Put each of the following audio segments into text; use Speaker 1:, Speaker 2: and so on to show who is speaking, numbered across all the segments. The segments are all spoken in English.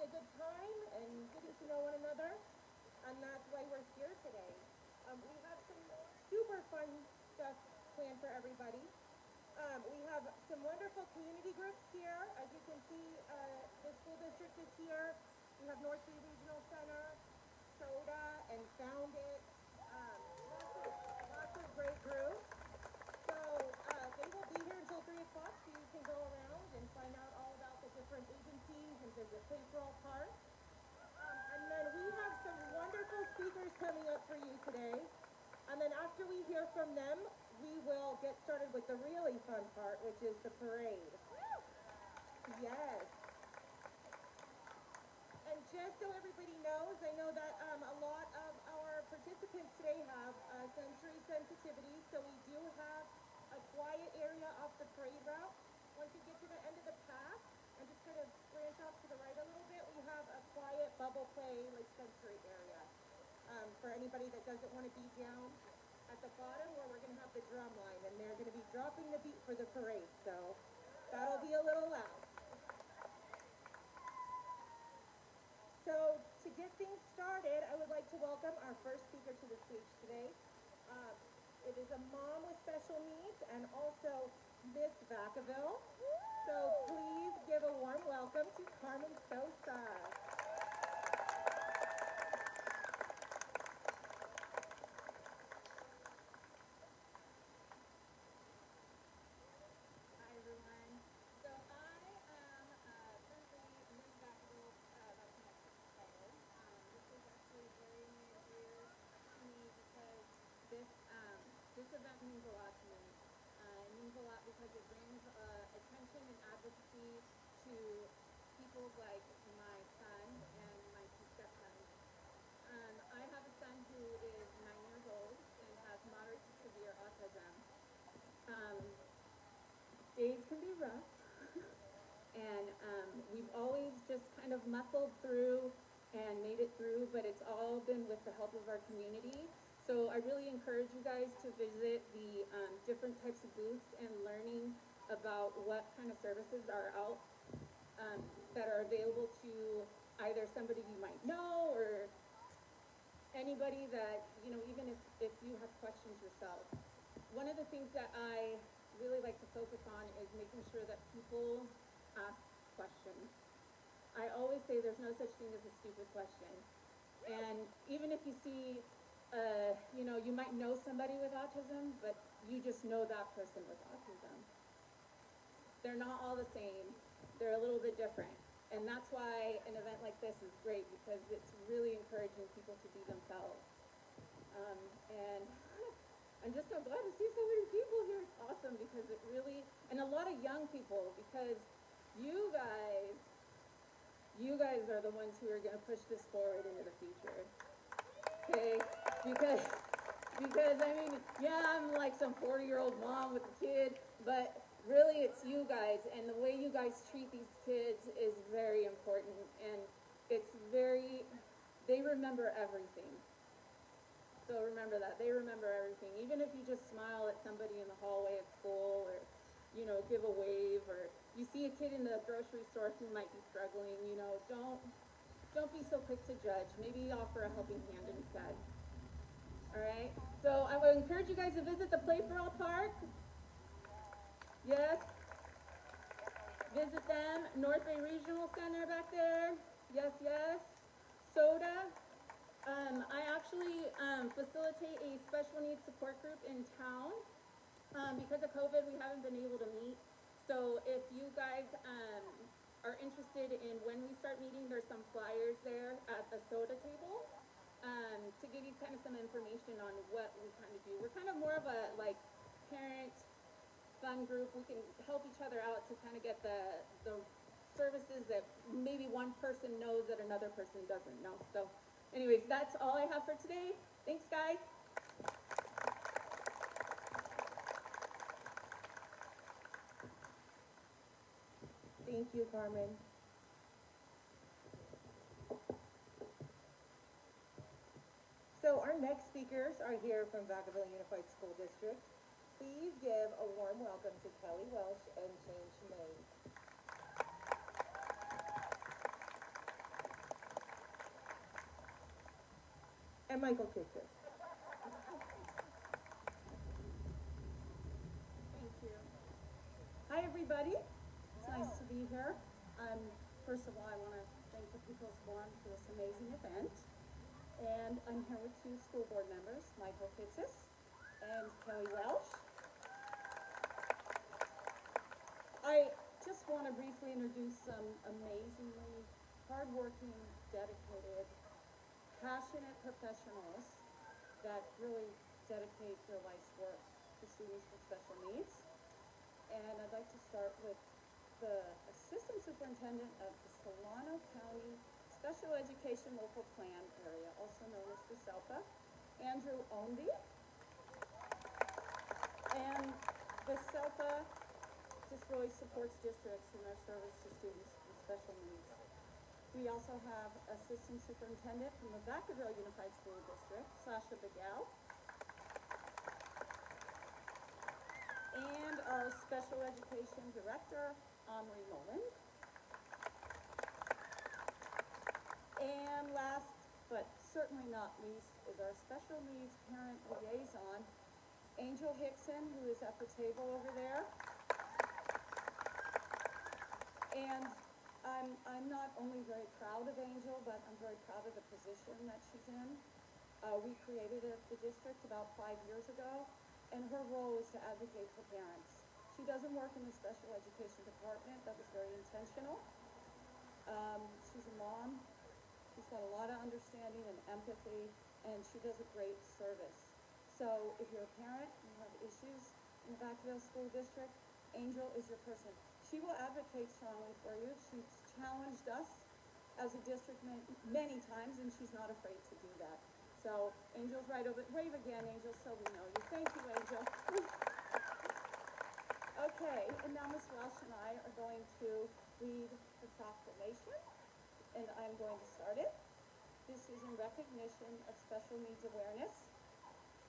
Speaker 1: a good time and getting to know one another, and that's why we're here today. We have some super fun stuff planned for everybody. We have some wonderful community groups here. As you can see, the school district is here. We have North Bay Regional Center, SODA, and Found It. Lots of great groups. So they will be here until 3 o'clock, so you can go around and find out all about the different agencies and visit Play for All Park. And then we have some wonderful speakers coming up for you today. And then after we hear from them, we will get started with the really fun part, which is the parade. Yes. And just so everybody knows, I know that a lot of our participants today have sensory sensitivity, so we do have a quiet area off the parade route. Once you get to the end of the path, and just kind of branch off to the right a little bit, we have a quiet bubble play, like sensory area. For anybody that doesn't want to be down at the bottom where we're going to have the drum line, and they're going to be dropping the beat for the parade, so that'll be a little loud. So to get things started, I would like to welcome our first speaker to the stage today. It is a mom with special needs and also Miss Vacaville. So please give a warm welcome to Carmen Sosa.
Speaker 2: Hi everyone. So I am currently Ms. Vacaville, that's my title. This is actually very near and dear to me because this event means a lot to me. It means a lot because it brings attention and advocacy to people like my son and my two stepsons. I have a son who is 9 years old and has moderate to severe autism. Days can be rough, and we've always just kind of muscled through and made it through, but it's all been with the help of our community. So I really encourage you guys to visit the different types of booths and learning about what kind of services are out that are available to either somebody you might know or anybody that, you know, even if you have questions yourself. One of the things that I really like to focus on is making sure that people ask questions. I always say there's no such thing as a stupid question. And even if you see, you know, you might know somebody with autism, but you just know that person with autism. They're not all the same. They're a little bit different. And that's why an event like this is great, because it's really encouraging people to be themselves. And I'm just so glad to see so many people here. It's awesome because it really, and a lot of young people, because you guys are the ones who are going to push this forward into the future. Okay? Because I mean, yeah, I'm like some 40-year-old mom with a kid, but really it's you guys, and the way you guys treat these kids is very important, and it's very, they remember everything. So remember that. They remember everything. Even if you just smile at somebody in the hallway at school, or, you know, give a wave, or you see a kid in the grocery store who might be struggling, you know, don't be so quick to judge. Maybe offer a helping hand instead. All right? So I would encourage you guys to visit the Play for All Park. Yes. Visit them. North Bay Regional Center back there. Yes, yes. SODA. I actually facilitate a special needs support group in town. Because of COVID, we haven't been able to meet. So if you guys are interested in when we start meeting, there's some flyers there at the SODA table to give you kind of some information on what we kind of do. We're kind of more of a like parent fun group. We can help each other out to kind of get the services that maybe one person knows that another person doesn't know. So anyways, that's all I have for today. Thanks, guys.
Speaker 1: Thank you, Carmen. So our next speakers are here from Vacaville Unified School District. Please give a warm welcome to Kelly Welsh and Jane Shemaine. and Michael Kitsis.
Speaker 2: Thank you. Hi, everybody. It's nice to be here. First of all, I want to thank the People's Forum for this amazing event. And I'm here with two school board members, Michael Kitsis and Kelly Welsh. I just want to briefly introduce some amazingly hardworking, dedicated, passionate professionals that really dedicate their life's work to students with special needs. And I'd like to start with the Assistant Superintendent of the Solano County Special Education Local Plan Area, also known as the SELPA, Andrew Ownby. And the SELPA just really supports districts in their service to students with special needs. We also have Assistant Superintendent from the Vacaville Unified School District, Sasha Begal. And our Special Education Director, Omri Nolan. And last, but certainly not least, is our Special Needs Parent Liaison, Angel Hickson, who is at the table over there. And I'm not only very proud of Angel, but I'm very proud of the position that she's in. We created it at the district about 5 years ago, and her role is to advocate for parents. She doesn't work in the special education department. That was very intentional. She's a mom. She's got a lot of understanding and empathy, and she does a great service. So if you're a parent and you have issues in the Vacaville School District, Angel is your person. She will advocate strongly for you. She's challenged us as a district many times, and she's not afraid to do that. So Angel's right over. Wave again, Angel, so we know you. Thank you, Angel. Okay, and now Ms. Welsh and I are going to read the proclamation, and I'm going to start it. This is in recognition of Special Needs Awareness.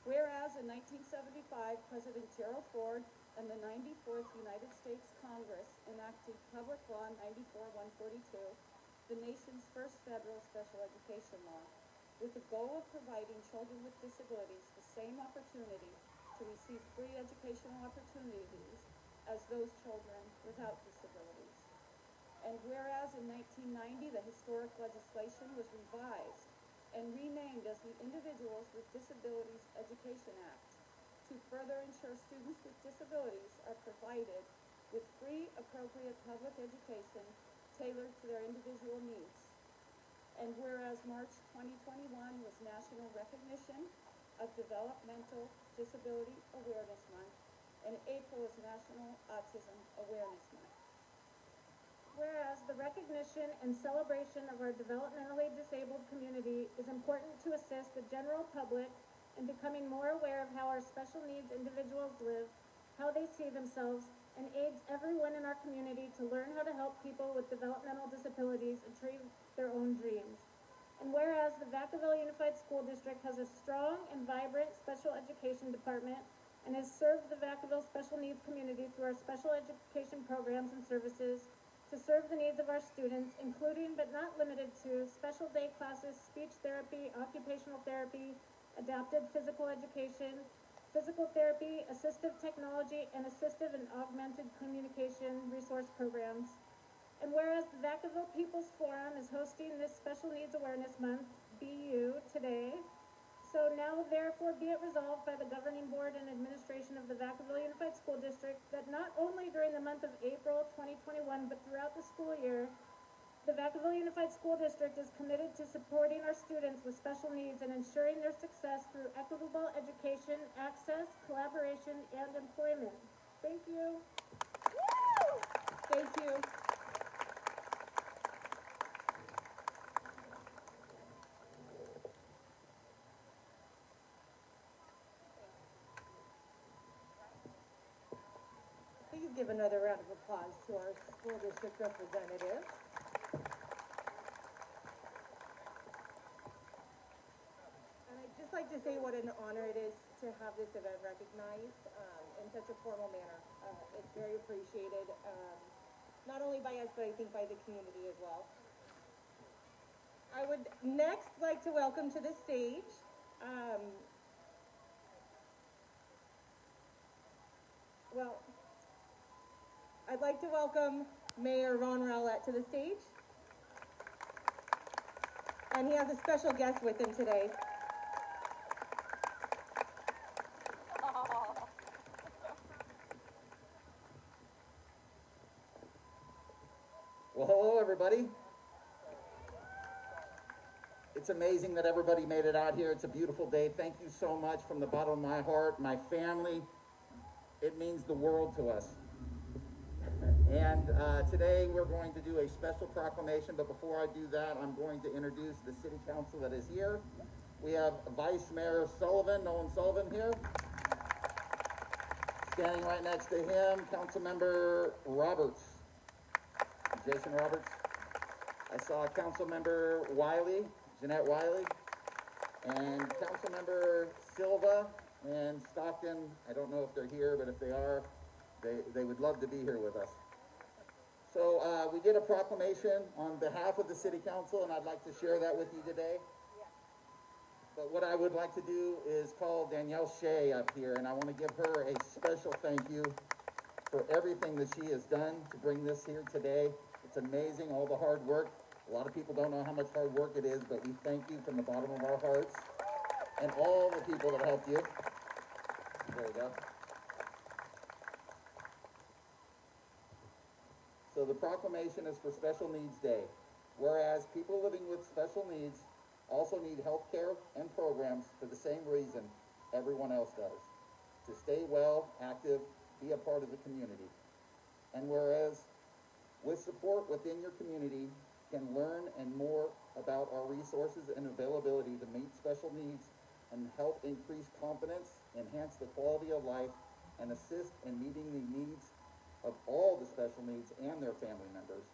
Speaker 2: Whereas in 1975, President Gerald Ford and the 94th United States Congress enacted Public Law 94-142, the nation's first federal special education law, with the goal of providing children with disabilities the same opportunity to receive free educational opportunities as those children without disabilities. And whereas in 1990, the historic legislation was revised and renamed as the Individuals with Disabilities Education Act to further ensure students with disabilities are provided with free, appropriate public education tailored to their individual needs. And whereas March 2021 was National Recognition of Developmental Disability Awareness Month, and April is National Autism Awareness Month.
Speaker 3: Whereas the recognition and celebration of our developmentally disabled community is important to assist the general public in becoming more aware of how our special needs individuals live, how they see themselves, and aids everyone in our community to learn how to help people with developmental disabilities achieve their own dreams. And whereas the Vacaville Unified School District has a strong and vibrant special education department and has served the Vacaville special needs community through our special education programs and services to serve the needs of our students, including but not limited to special day classes, speech therapy, occupational therapy, adapted physical education, physical therapy, assistive technology, and assistive and augmented communication resource programs. And whereas the Vacaville People's Forum is hosting this Special Needs Awareness Month, BU, today, so now therefore be it resolved by the Governing Board and Administration of the Vacaville Unified School District that not only during the month of April 2021, but throughout the school year, the Vacaville Unified School District is committed to supporting our students with special needs and ensuring their success through equitable education, access, collaboration, and employment. Thank you.
Speaker 1: Thank you. Please give another round of applause to our school district representatives. And I'd just like to say what an honor it is to have this event recognized in such a formal manner. It's very appreciated, not only by us, but I think by the community as well. I would next like to welcome to the stage Well, I'd like to welcome Mayor Ron Rowlett to the stage. And he has a special guest with him today.
Speaker 4: Well, hello, everybody. It's amazing that everybody made it out here. It's a beautiful day. Thank you so much from the bottom of my heart, my family. It means the world to us. And today we're going to do a special proclamation, but before I do that, I'm going to introduce the city council that is here. We have Vice Mayor Sullivan, Nolan Sullivan here. Standing right next to him, Councilmember Roberts, Jason Roberts. I saw Councilmember Wiley, Jeanette Wiley, and Councilmember Silva and Stockton. I don't know if they're here, but if they are, they would love to be here with us. So we did a proclamation on behalf of the city council, and I'd like to share that with you today. But what I would like to do is call Danielle Shea up here, and I want to give her a special thank you for everything that she has done to bring this here today. It's amazing, all the hard work. A lot of people don't know how much hard work it is, but we thank you from the bottom of our hearts and all the people that helped you. There we go. So the proclamation is for Special Needs Day. Whereas people living with special needs also need health care and programs for the same reason everyone else does. To stay well, active, be a part of the community. And whereas with support within your community can learn and more about our resources and availability to meet special needs and help increase confidence, enhance the quality of life, and assist in meeting the needs of all the special needs and their family members.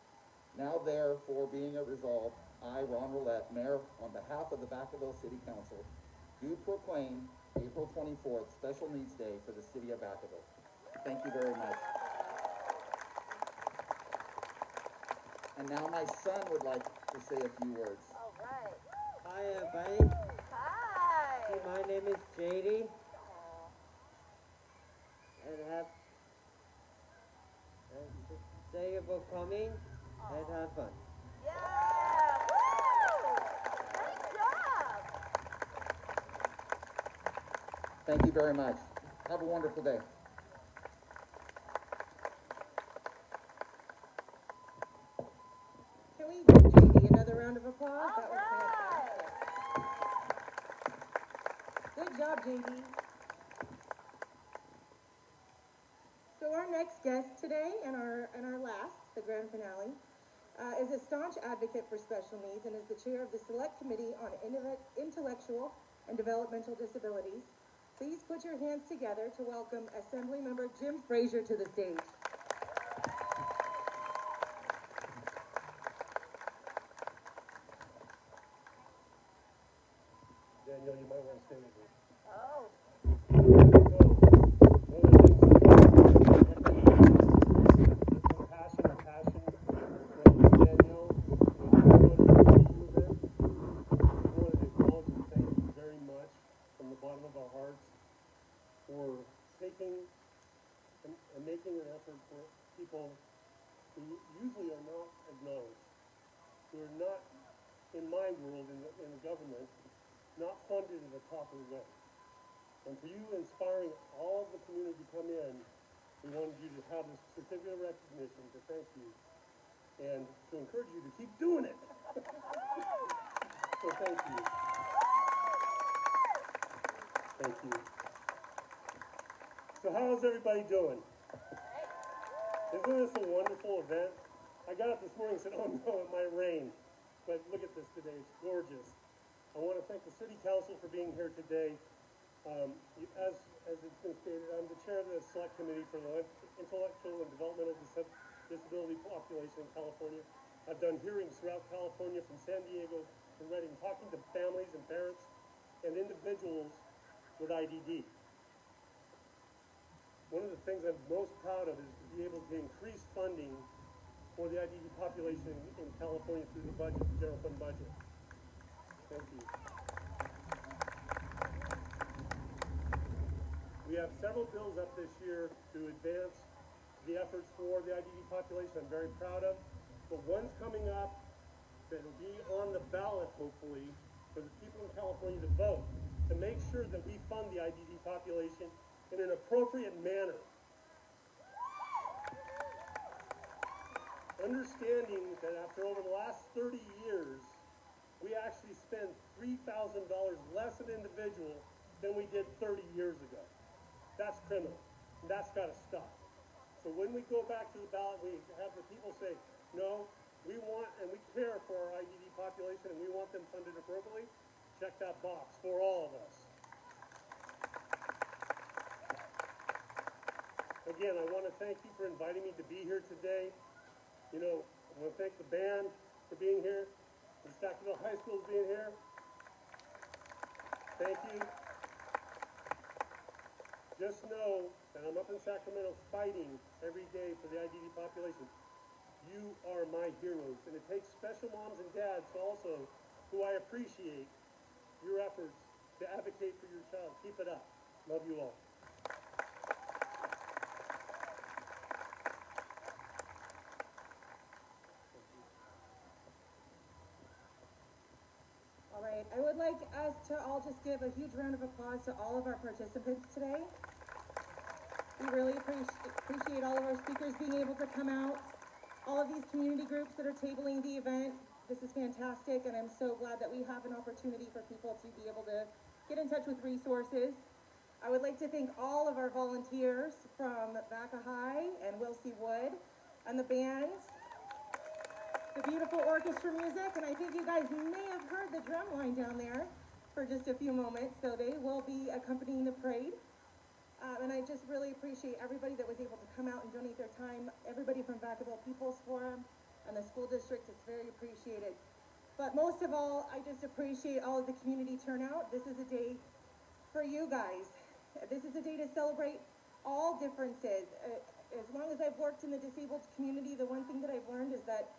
Speaker 4: Now therefore being it resolved, I, Ron Rowlett, Mayor, on behalf of the Vacaville City Council, do proclaim April 24th Special Needs Day for the city of Vacaville. Thank you very much. And now my son would like to say a few words.
Speaker 5: All right.
Speaker 6: Hi, everybody.
Speaker 5: Hi.
Speaker 6: My name is JD. And thank you for coming and have fun.
Speaker 5: Yeah. Woo! Great job.
Speaker 4: Thank you very much. Have a wonderful day.
Speaker 1: Can we give JD another round of applause?
Speaker 5: All
Speaker 1: That was
Speaker 5: right.
Speaker 1: fantastic. Good job, JD. So our next guest today and our last, the grand finale, is a staunch advocate for special needs and is the chair of the Select Committee on Intellectual and Developmental Disabilities. Please put your hands together to welcome Assemblymember Jim Frazier to the stage.
Speaker 7: Danielle, you might want to stay with me.
Speaker 5: Oh.
Speaker 7: Passion from Danielle, I wanted to acknowledge and thank you very much from the bottom of our hearts for taking and making an effort for people who usually are not acknowledged, who are not, in my world, in the government, not funded in a proper way. And for you inspiring all of the community to come in, we wanted you to have this certificate of recognition to thank you and to encourage you to keep doing it. So thank you. Thank you. So how is everybody doing? Isn't this a wonderful event? I got up this morning and said, oh no, it might rain. But look at this today, it's gorgeous. I want to thank the City Council for being here today. As it's been stated, I'm the chair of the Select Committee for the Intellectual and Developmental Disability Population in California. I've done hearings throughout California from San Diego to Redding, talking to families and parents and individuals with IDD. One of the things I'm most proud of is to be able to increase funding for the IDD population in California through the budget, the general fund budget. Thank you. have several bills up this year to advance the efforts for the IDD population I'm very proud of. But one's coming up that will be on the ballot, hopefully, for the people in California to vote, to make sure that we fund the IDD population in an appropriate manner. Understanding that after over the last 30 years, we actually spend $3,000 less an individual than we did 30 years ago. That's criminal. And that's got to stop. So when we go back to the ballot, we have the people say, no, we want and we care for our IDD population and we want them funded appropriately. Check that box for all of us. Again, I want to thank you for inviting me to be here today. You know, I want to thank the band for being here, and Sackville High School being here. Thank you. Just know that I'm up in Sacramento fighting every day for the IDD population. You are my heroes, and it takes special moms and dads also, who I appreciate your efforts to advocate for your child. Keep it up. Love you all.
Speaker 1: All right, I would like us to all just give a huge round of applause to all of our participants today. We really appreciate all of our speakers being able to come out, all of these community groups that are tabling the event. This is fantastic, and I'm so glad that we have an opportunity for people to be able to get in touch with resources. I would like to thank all of our volunteers from Vaca High and Wilsey Wood and the bands, the beautiful orchestra music, and I think you guys may have heard the drum line down there for just a few moments, so they will be accompanying the parade. And I just really appreciate everybody that was able to come out and donate their time, everybody from Vacaville People's Forum and the school district. It's very appreciated. But most of all, I just appreciate all of the community turnout. This is a day for you guys. This is a day to celebrate all differences. As long as I've worked in the disabled community, the one thing that I've learned is that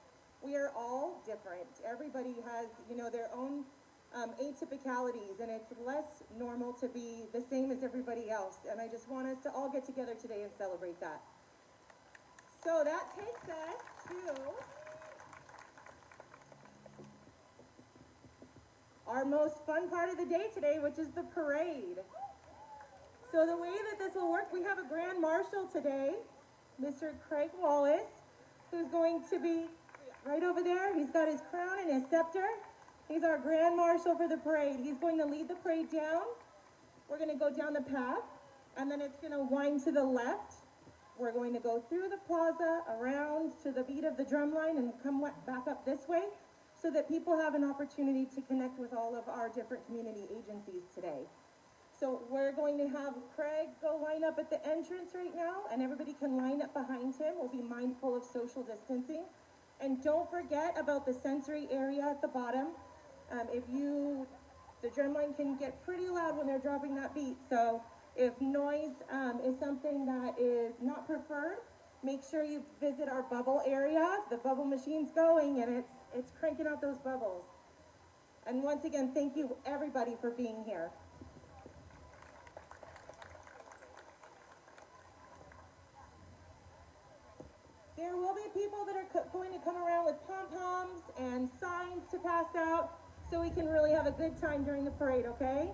Speaker 1: we are all different. Everybody has, you know, their own atypicalities, and it's less normal to be the same as everybody else. And I just want us to all get together today and celebrate that. So that takes us to our most fun part of the day today, which is the parade. So the way that this will work, we have a Grand Marshal today, Mr. Craig Wallace, who's going to be right over there. He's got his crown and his scepter. He's our Grand Marshal for the parade. He's going to lead the parade down. We're going to go down the path, and then it's going to wind to the left. We're going to go through the plaza, around to the beat of the drum line, and come back up this way so that people have an opportunity to connect with all of our different community agencies today. So we're going to have Craig go line up at the entrance right now, and everybody can line up behind him. We'll be mindful of social distancing. And don't forget about the sensory area at the bottom. The drum line can get pretty loud when they're dropping that beat. So if noise is something that is not preferred, make sure you visit our bubble area. The bubble machine's going, and it's cranking out those bubbles. And once again, thank you everybody for being here. There will be people that are going to come around with pom-poms and signs to pass out so we can really have a good time during the parade, okay?